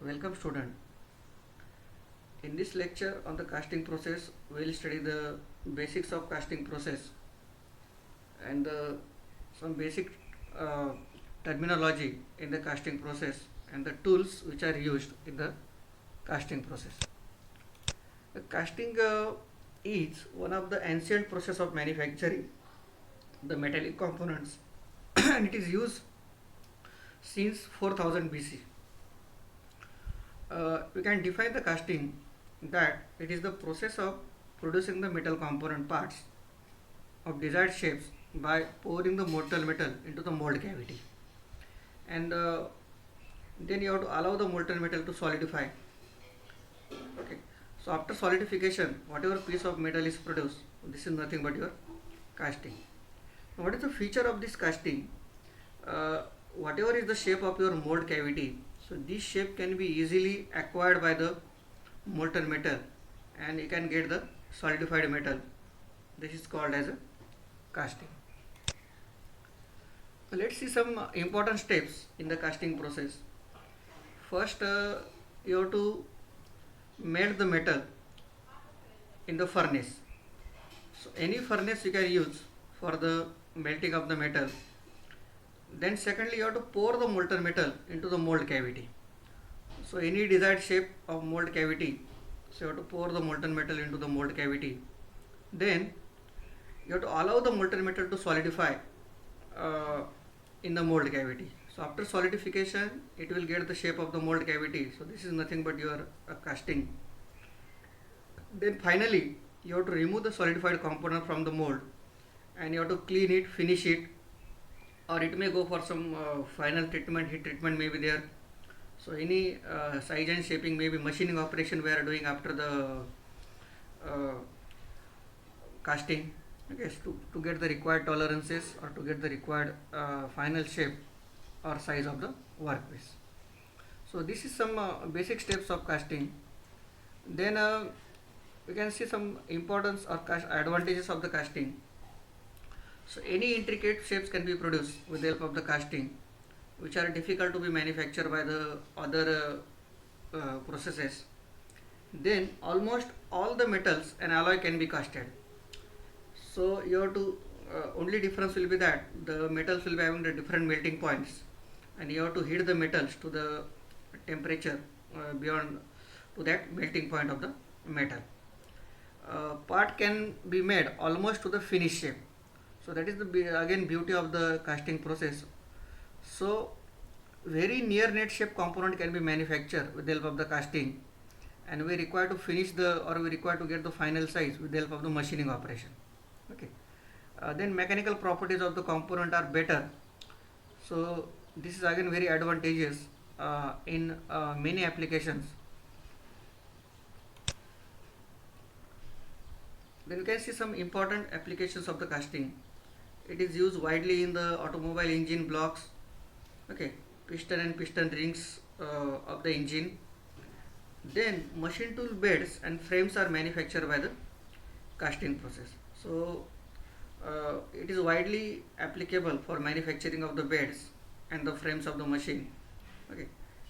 Welcome student. In this lecture on the casting process, we will study the basics of casting process and some basic uh, terminology in the casting process and the tools which are used in the casting process. The casting is one of the ancient process of manufacturing the metallic components and it is used since 4000 BC. We can define the casting that it is the process of producing the metal component parts of desired shapes by pouring the molten metal into the mold cavity, and then you have to allow the molten metal to solidify. Okay, so after solidification whatever piece of metal is produced, this is nothing but your casting. What is the feature of this casting? uh, Whatever is the shape of your mold cavity, so this shape can be easily acquired by the molten metal and you can get the solidified metal. This is called as a casting. Let's see some important steps in the casting process. First, you have to melt the metal in the furnace. So any furnace you can use for the melting of the metal. Then secondly, you have to pour the molten metal into the mold cavity. So any desired shape of mold cavity, so you have to pour the molten metal into the mold cavity. Then you have to allow the molten metal to solidify uh, in the mold cavity. So after solidification, it will get the shape of the mold cavity. So this is nothing but your casting. Then finally, you have to remove the solidified component from the mold and you have to clean it, finish it, or it may go for some final treatment, heat treatment may be there. So any size and shaping, maybe machining operation we are doing after the uh, casting, okay, to get the required tolerances or to get the required final shape or size of the workpiece. So this is some basic steps of casting. Then we can see some importance or advantages of the casting. So any intricate shapes can be produced with the help of the casting, which are difficult to be manufactured by the other processes. Then almost all the metals and alloy can be casted. So you have to only difference will be that the metals will be having the different melting points, and you have to heat the metals to the temperature beyond to that melting point of the metal. Part can be made almost to the finished shape. So that is the again beauty of the casting process. So very near net shape component can be manufactured with the help of the casting, and we require to finish the or we require to get the final size with the help of the machining operation. Okay. Then mechanical properties of the component are better. So this is again very advantageous in many applications. Then you can see some important applications of the casting. It is used widely in the automobile engine blocks, okay, piston and piston rings of the engine. Then machine tool beds and frames are manufactured by the casting process. So it is widely applicable for manufacturing of the beds and the frames of the machine, okay.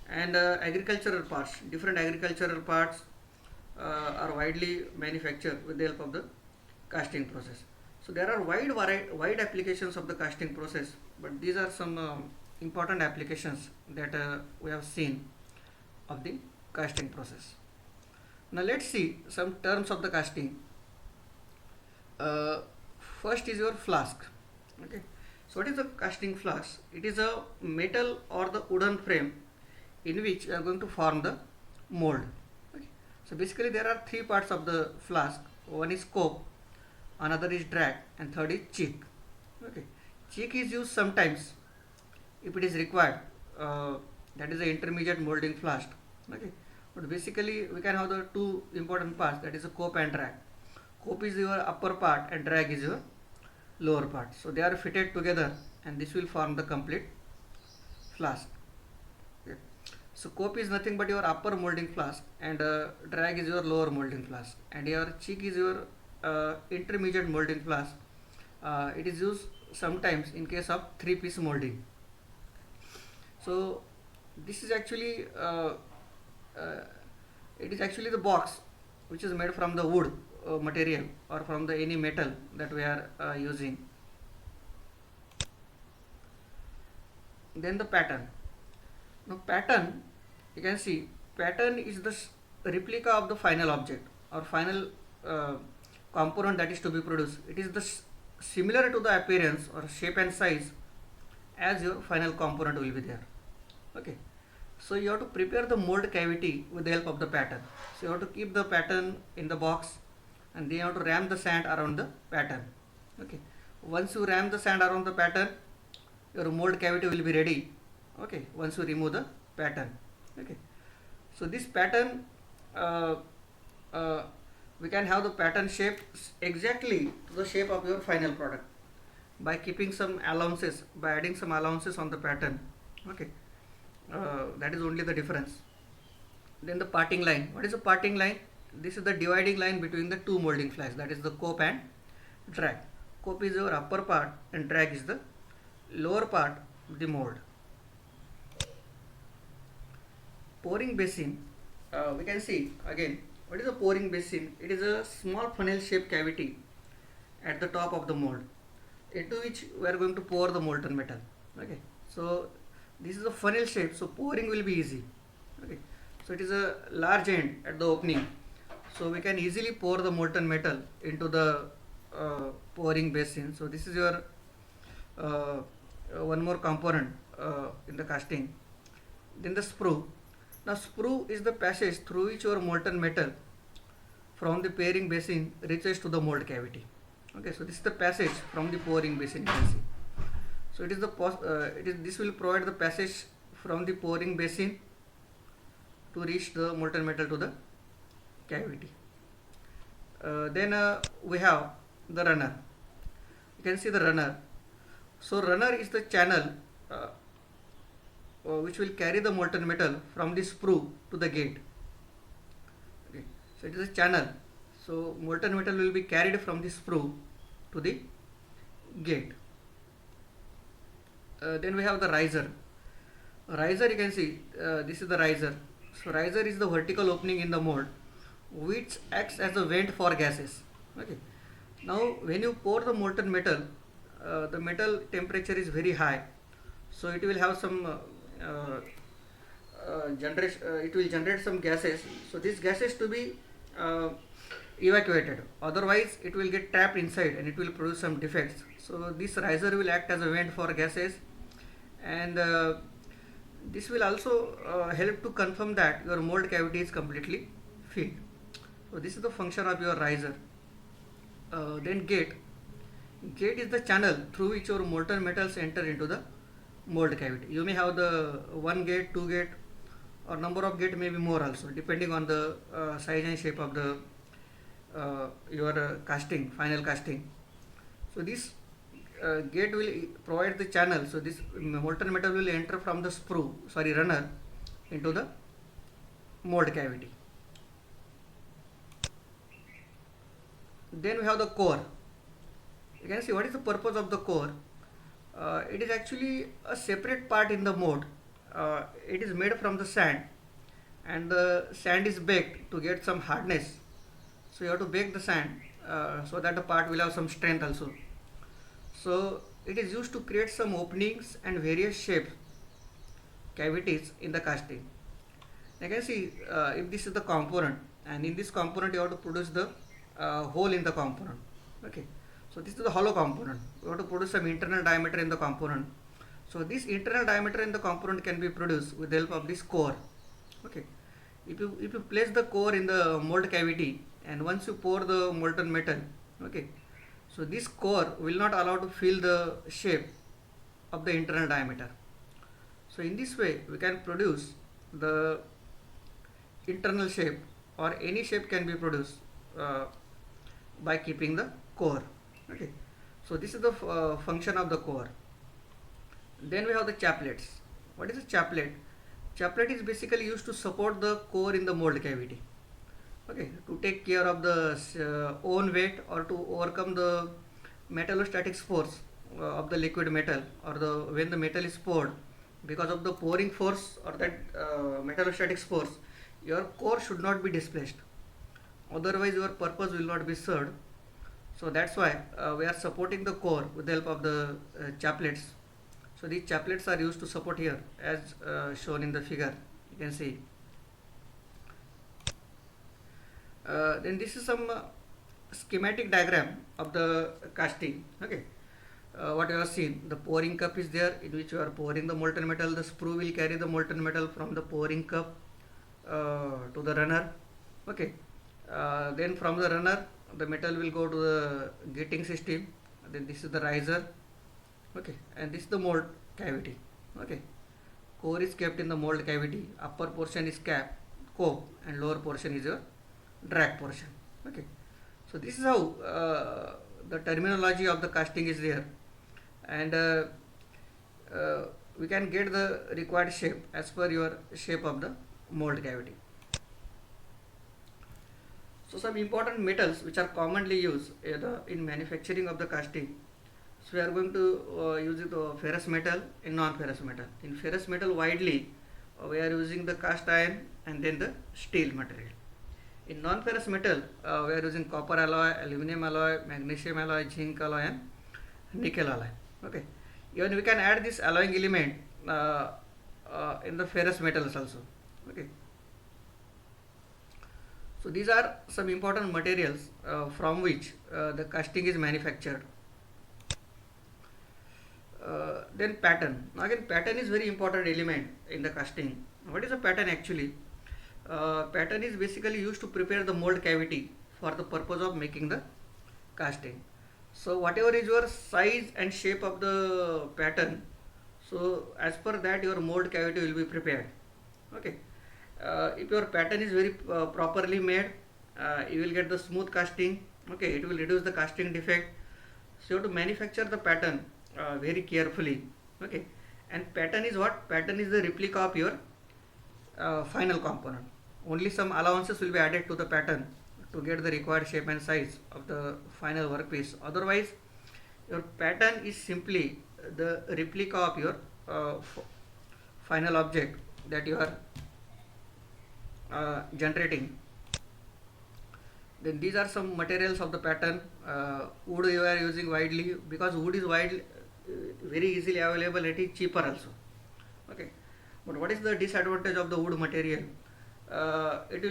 And agricultural parts, different agricultural parts are widely manufactured with the help of the casting process. So there are wide applications of the casting process, but these are some important applications that we have seen of the casting process. Now let's see some terms of the casting. uh, First is your flask, okay. So what is a casting flask? It is a metal or the wooden frame in which we are going to form the mold, okay. So basically there are three parts of the flask. One is scope, another is drag, and third is cheek, okay. Cheek is used sometimes if it is required, that is the intermediate molding flask, okay. But basically we can have the two important parts, that is a cope and drag. Cope is your upper part and drag is your lower part, so they are fitted together and this will form the complete flask, okay. So cope is nothing but your upper molding flask and drag is your lower molding flask, and your cheek is your intermediate molding flask. It is used sometimes in case of three-piece molding. So this is actually uh, it is actually the box which is made from the wood material or from the any metal that we are using. Then the pattern. Now pattern, you can see pattern is the replica of the final object or final uh, component that is to be produced. It is the similar to the appearance or shape and size as your final component will be there. Okay, so you have to prepare the mold cavity with the help of the pattern. So you have to keep the pattern in the box and then you have to ram the sand around the pattern. Okay, once you ram the sand around the pattern, your mold cavity will be ready. Okay, once you remove the pattern. Okay, so this pattern uh, uh, we can have the pattern shape exactly to the shape of your final product by keeping some allowances, by adding some allowances on the pattern. Okay, that is only the difference. Then the parting line. What is the parting line? This is the dividing line between the two molding flags, that is the cope and drag. Cope is your upper part and drag is the lower part of the mold. Pouring basin, we can see again what is a pouring basin. It is a small funnel shaped cavity at the top of the mold into which we are going to pour the molten metal. Okay, so this is a funnel shape, so pouring will be easy. Okay, so it is a large end at the opening, so we can easily pour the molten metal into the pouring basin. So this is your one more component in the casting. Then the sprue. Now sprue is the passage through which your molten metal from the pouring basin reaches to the mold cavity. Okay, so this is the passage from the pouring basin, you can see. So it is the this will provide the passage from the pouring basin to reach the molten metal to the cavity. Then we have the runner. You can see the runner. So runner is the channel which will carry the molten metal from the sprue to the gate. Okay, so it is a channel. So molten metal will be carried from the sprue to the gate. Then we have the riser. Riser, you can see this is the riser. So riser is the vertical opening in the mold which acts as a vent for gases. Okay. Now when you pour the molten metal, the metal temperature is very high, so it will have some it will generate some gases. So these gases to be evacuated, otherwise it will get trapped inside and it will produce some defects. So this riser will act as a vent for gases, and this will also help to confirm that your mold cavity is completely filled. So this is the function of your riser. Then gate. Gate is the channel through which your molten metals enter into the mold cavity. You may have the one gate, two gate, or number of gate may be more also, depending on the size and shape of the your casting, final casting. So this gate will provide the channel. So this molten metal will enter from the runner into the mold cavity. Then we have the core. You can see what is the purpose of the core. It is actually a separate part in the mold. It is made from the sand, and the sand is baked to get some hardness. So you have to bake the sand so that the part will have some strength also. So it is used to create some openings and various shapes, cavities in the casting. You can see if this is the component, and in this component you have to produce the hole in the component. Okay, so this is the hollow component. You have to produce some internal diameter in the component. So this internal diameter in the component can be produced with the help of this core. Okay, if you place the core in the mold cavity, and once you pour the molten metal, okay, so this core will not allow to fill the shape of the internal diameter. So in this way we can produce the internal shape, or any shape can be produced by keeping the core. Okay, so this is the function of the core. Then we have the chaplets. What is a chaplet? Chaplet is basically used to support the core in the mold cavity. Okay, to take care of the own weight, or to overcome the metallostatic force of the liquid metal, or when the metal is poured, because of the pouring force or that metallostatic force, your core should not be displaced, otherwise your purpose will not be served. So that's why we are supporting the core with the help of the chaplets. So these chaplets are used to support here, as shown in the figure. You can see. Then this is some schematic diagram of the casting. Okay, what you have seen, the pouring cup is there in which you are pouring the molten metal. The sprue will carry the molten metal from the pouring cup to the runner. Okay, then from the runner the metal will go to the gating system. Then this is the riser. Okay, and this is the mold cavity. Okay, core is kept in the mold cavity. Upper portion is cope, and lower portion is your drag portion. Okay, so this is how the terminology of the casting is there, and we can get the required shape as per your shape of the mold cavity. So some important metals which are commonly used in manufacturing of the casting. So we are going to use the ferrous metal and non-ferrous metal. In ferrous metal widely we are using the cast iron and then the steel material. In non-ferrous metal we are using copper alloy, aluminum alloy, magnesium alloy, zinc alloy and nickel alloy. Okay, even we can add this alloying element in the ferrous metals also. Okay, so these are some important materials from which the casting is manufactured. Then pattern. Now again, pattern is very important element in the casting. What is a pattern actually? Pattern is basically used to prepare the mold cavity for the purpose of making the casting. So whatever is your size and shape of the pattern, so as per that your mold cavity will be prepared. Okay, if your pattern is very properly made, you will get the smooth casting. Okay, it will reduce the casting defect. So you have to manufacture the pattern very carefully. Okay, and pattern is what? Pattern is the replica of your final component. Only some allowances will be added to the pattern to get the required shape and size of the final workpiece. Otherwise your pattern is simply the replica of your final object that you are generating. Then these are some materials of the pattern. Wood you are using widely, because wood is very easily available. It is cheaper also. Okay, but what is the disadvantage of the wood material? It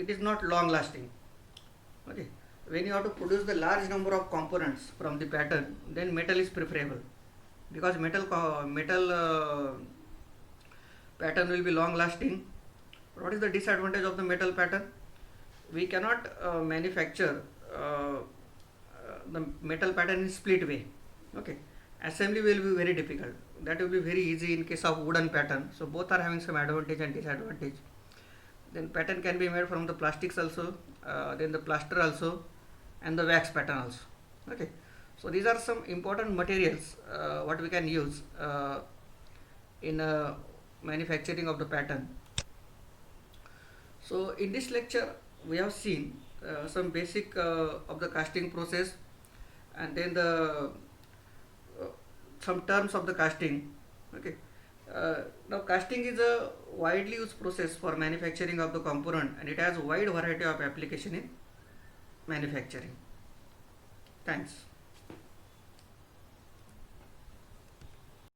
is not long lasting. Okay, when you have to produce the large number of components from the pattern, then metal is preferable, because metal pattern will be long lasting. What is the disadvantage of the metal pattern? We cannot manufacture the metal pattern in split way. Okay, assembly will be very difficult. That will be very easy in case of wooden pattern. So both are having some advantage and disadvantage. Then pattern can be made from the plastics also, then the plaster also, and the wax pattern also. Okay, so these are some important materials what we can use in manufacturing of the pattern. So in this lecture we have seen some basic of the casting process, and then the some terms of the casting. Okay, now casting is a widely used process for manufacturing of the component, and it has a wide variety of application in manufacturing. Thanks.